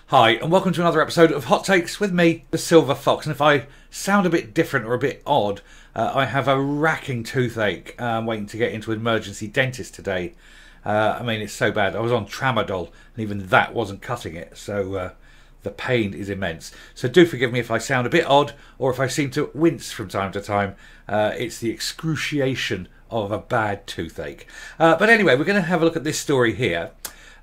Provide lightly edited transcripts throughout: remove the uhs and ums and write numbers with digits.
Hi, and welcome to another episode of Hot Takes with me, the Silver Fox. And if I sound a bit different or a bit odd, I have a racking toothache. I'm waiting to get into an emergency dentist today. I mean, it's so bad. I was on tramadol, and even that wasn't cutting it. So the pain is immense. So do forgive me if I sound a bit odd, or if I seem to wince from time to time. It's the excruciation of a bad toothache. But anyway, we're going to have a look at this story here.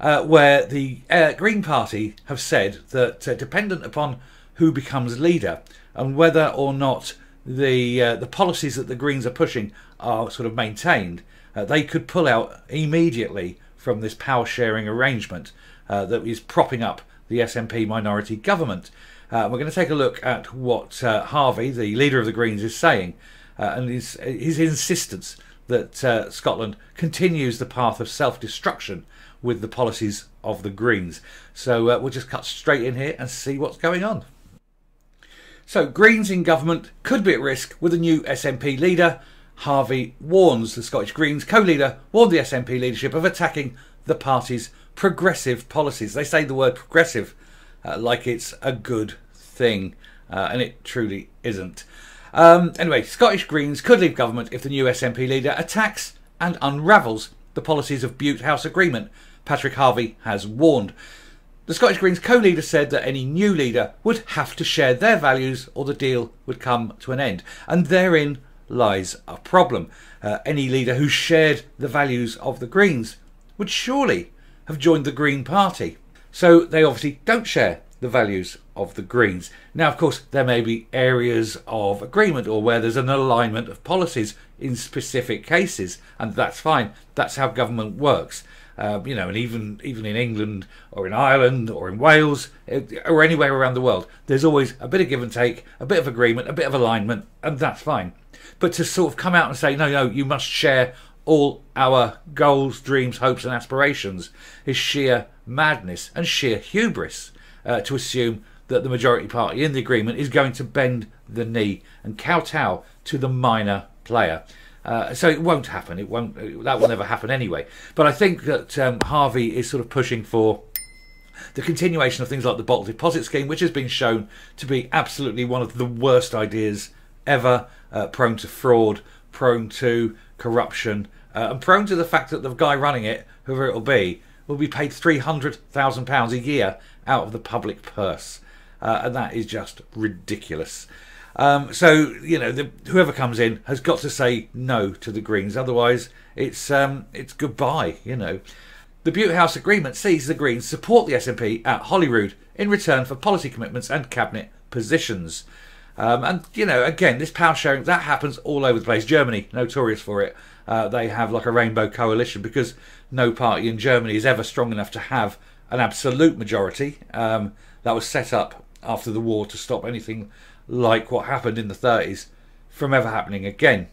Where the Green Party have said that dependent upon who becomes leader and whether or not the policies that the Greens are pushing are sort of maintained, they could pull out immediately from this power sharing arrangement that is propping up the SNP minority government. We're going to take a look at what Harvie, the leader of the Greens, is saying and his insistence that Scotland continues the path of self-destruction with the policies of the Greens. So we'll just cut straight in here and see what's going on. So Greens in government could be at risk with a new SNP leader. Harvie warns the Scottish Greens co-leader warned the SNP leadership of attacking the party's progressive policies. They say the word progressive like it's a good thing, and it truly isn't. Anyway, Scottish Greens could leave government if the new SNP leader attacks and unravels the policies of Bute House Agreement, Patrick Harvie has warned. The Scottish Greens co-leader said that any new leader would have to share their values or the deal would come to an end. And therein lies a problem. Any leader who shared the values of the Greens would surely have joined the Green Party. So they obviously don't share the values of the Greens. Now, of course, there may be areas of agreement or where there's an alignment of policies in specific cases, and that's fine. That's how government works. And even in England or in Ireland or in Wales or anywhere around the world, there's always a bit of give and take, a bit of agreement, a bit of alignment, and that's fine. But to sort of come out and say, no, you must share all our goals, dreams, hopes and aspirations is sheer madness and sheer hubris. To assume that the majority party in the agreement is going to bend the knee and kowtow to the minor player. So it won't happen. That will never happen anyway. But I think that Harvie is sort of pushing for the continuation of things like the bottle deposit scheme, which has been shown to be absolutely one of the worst ideas ever, prone to fraud, prone to corruption, and prone to the fact that the guy running it, whoever it will be paid £300,000 a year out of the public purse. And that is just ridiculous. So, whoever comes in has got to say no to the Greens. Otherwise, it's goodbye, The Bute House Agreement sees the Greens support the SNP at Holyrood in return for policy commitments and cabinet positions. Again, this power sharing, that happens all over the place. Germany, notorious for it. They have like a rainbow coalition because no party in Germany is ever strong enough to have an absolute majority. That was set up after the war to stop anything like what happened in the 30s from ever happening again.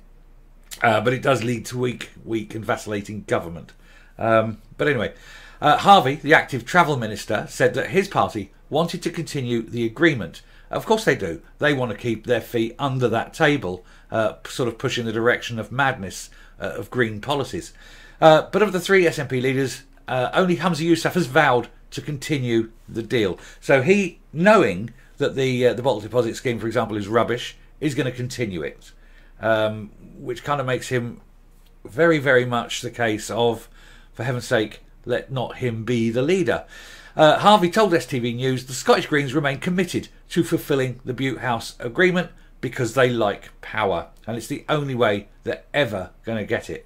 But it does lead to weak and vacillating government. But anyway, Harvie, the active travel minister, said that his party wanted to continue the agreement. Of course they do. They want to keep their feet under that table, sort of pushing the direction of madness of green policies. But of the three SNP leaders, only Humza Yousaf has vowed to continue the deal. So he, knowing that the bottle deposit scheme, for example, is rubbish, is going to continue it, which kind of makes him very, very much the case of, for heaven's sake, let not him be the leader. Harvie told STV News the Scottish Greens remain committed to fulfilling the Bute House Agreement because they like power, and it's the only way they're ever going to get it.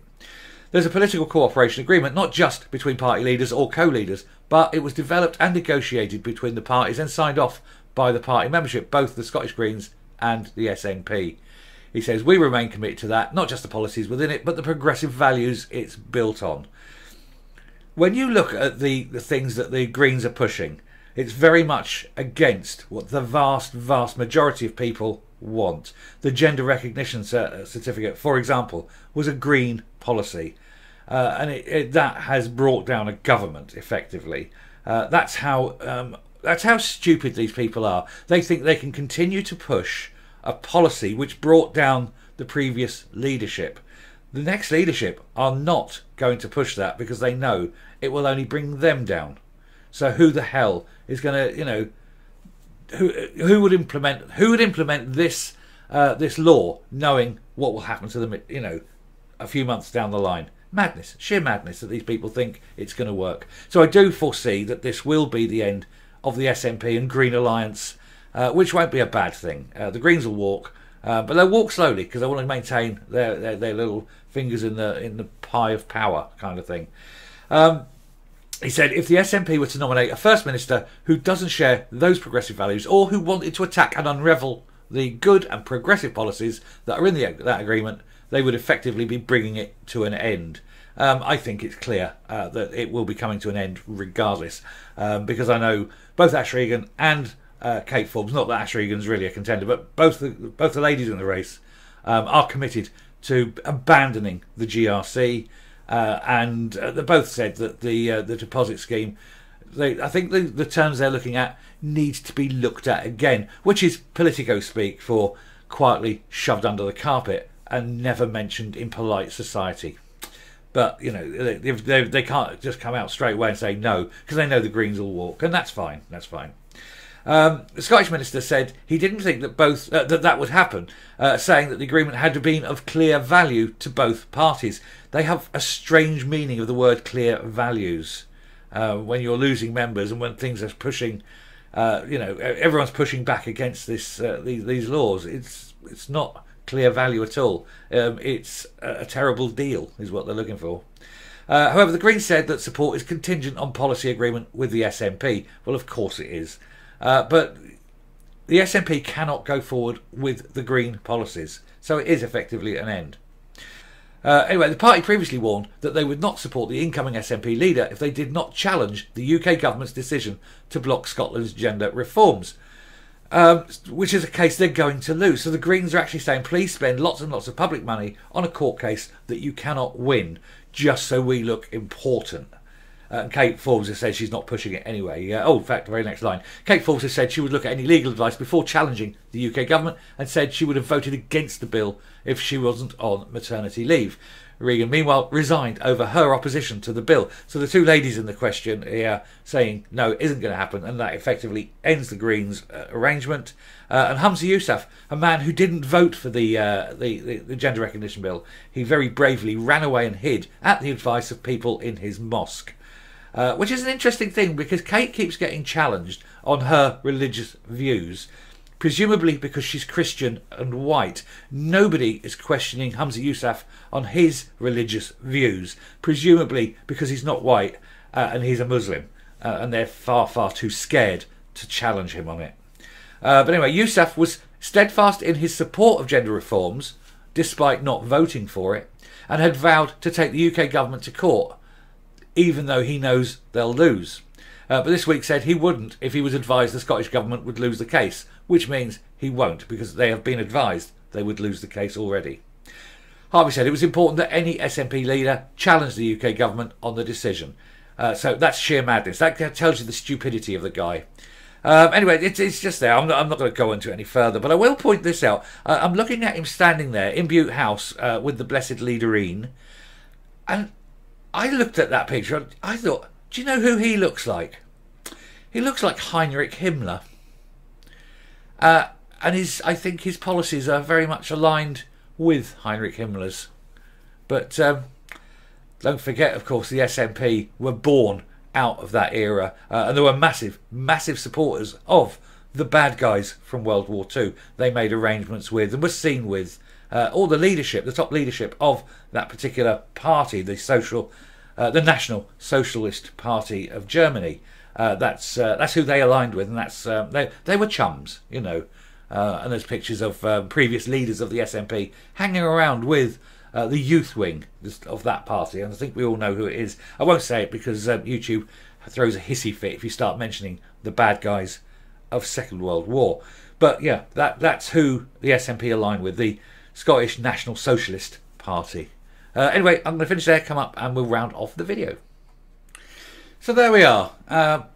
There's a political cooperation agreement not just between party leaders or co-leaders, but it was developed and negotiated between the parties and signed off by the party membership, both the Scottish Greens and the SNP. He says, we remain committed to that, not just the policies within it, but the progressive values it's built on. When you look at the things that the Greens are pushing, it's very much against what the vast majority of people want. The gender recognition certificate, for example, was a Green policy. And that has brought down a government, effectively. That's how stupid these people are. They think they can continue to push a policy which brought down the previous leadership. The next leadership are not going to push that because they know it will only bring them down. So who the hell is going to, who would implement this this law, knowing what will happen to them, a few months down the line? Madness, sheer madness that these people think it's going to work. So I do foresee that this will be the end of the SNP and Green Alliance, which won't be a bad thing. The Greens will walk, but they'll walk slowly because they want to maintain their little fingers in the pie of power kind of thing. He said if the SNP were to nominate a First Minister who doesn't share those progressive values, or who wanted to attack and unravel the good and progressive policies that are in that agreement, they would effectively be bringing it to an end. I think it's clear that it will be coming to an end regardless, because I know both Ash Regan and Kate Forbes, not that Ash Regan's really a contender, but both the ladies in the race are committed to abandoning the GRC, and they both said that the deposit scheme, I think the terms they're looking at needs to be looked at again, which is Politico speak for quietly shoved under the carpet and never mentioned in polite society. But, they can't just come out straight away and say no, because they know the Greens will walk, and that's fine. That's fine. The Scottish minister said he didn't think that that would happen, saying that the agreement had been of clear value to both parties. They have a strange meaning of the word clear values. When you're losing members and when things are pushing, everyone's pushing back against these laws. It's not clear value at all. It's a terrible deal is what they're looking for. However, the Greens said that support is contingent on policy agreement with the SNP. Well, of course it is. But the SNP cannot go forward with the Green policies. So it is effectively an end. Anyway, the party previously warned that they would not support the incoming SNP leader if they did not challenge the UK government's decision to block Scotland's gender reforms. Which is a case they're going to lose. So the Greens are actually saying, please spend lots and lots of public money on a court case that you cannot win, just so we look important. Kate Forbes has said she's not pushing it anyway. In fact, the very next line. Kate Forbes has said she would look at any legal advice before challenging the UK government, and said she would have voted against the bill if she wasn't on maternity leave. Regan, meanwhile, resigned over her opposition to the bill. So the two ladies in the question here saying no, it isn't going to happen, and that effectively ends the Greens' arrangement. And Humza Yousaf, a man who didn't vote for the gender recognition bill, he very bravely ran away and hid at the advice of people in his mosque. Which is an interesting thing, because Kate keeps getting challenged on her religious views, presumably because she's Christian and white. Nobody is questioning Humza Yousaf on his religious views, presumably because he's not white and he's a Muslim, and they're far, far too scared to challenge him on it. But anyway, Yousaf was steadfast in his support of gender reforms, despite not voting for it, and had vowed to take the UK government to court, even though he knows they'll lose. But this week said he wouldn't if he was advised the Scottish government would lose the case, which means he won't, because they have been advised they would lose the case already. Harvie said it was important that any SNP leader challenge the UK government on the decision. So that's sheer madness. That tells you the stupidity of the guy. Anyway, it's just there. I'm not going to go into it any further, but I will point this out. I'm looking at him standing there in Bute House with the Blessed Leaderine, and I looked at that picture and I thought, do you know who he looks like? He looks like Heinrich Himmler. And I think his policies are very much aligned with Heinrich Himmler's. But don't forget, of course, the SNP were born out of that era, and there were massive, massive supporters of the bad guys from World War II. They made arrangements with and were seen with all the leadership, the top leadership of that particular party, the National Socialist Party of Germany. That's who they aligned with, and that's they were chums, and there's pictures of previous leaders of the SNP hanging around with the youth wing of that party, and I think we all know who it is. I won't say it because YouTube throws a hissy fit if you start mentioning the bad guys of Second World War. But yeah, that's who the SNP aligned with, the Scottish National Socialist Party. Anyway, I'm going to finish there, come up, and we'll round off the video. So there we are.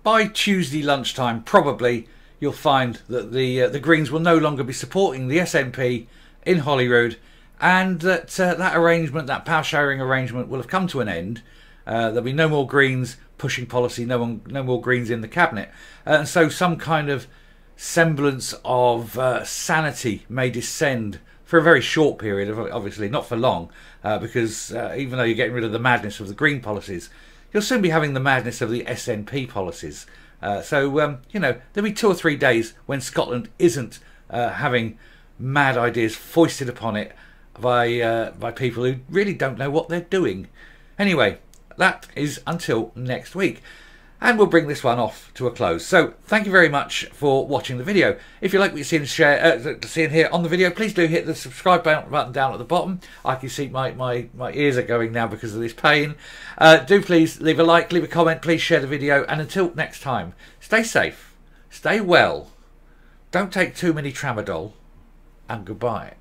By Tuesday lunchtime, probably, you'll find that the Greens will no longer be supporting the SNP in Holyrood, and that that arrangement, that power sharing arrangement, will have come to an end. There'll be no more Greens pushing policy, no more Greens in the cabinet. And so some kind of semblance of sanity may descend for a very short period, obviously not for long, because even though you're getting rid of the madness of the Green policies, you'll soon be having the madness of the SNP policies. So there'll be 2 or 3 days when Scotland isn't having mad ideas foisted upon it by people who really don't know what they're doing. Anyway, that is until next week. And we'll bring this one off to a close. So thank you very much for watching the video. If you like what you're seeing here on the video, please do hit the subscribe button down at the bottom. I can see my ears are going now because of this pain. Do please leave a like, leave a comment, please share the video. And until next time, stay safe, stay well, don't take too many tramadol, and goodbye.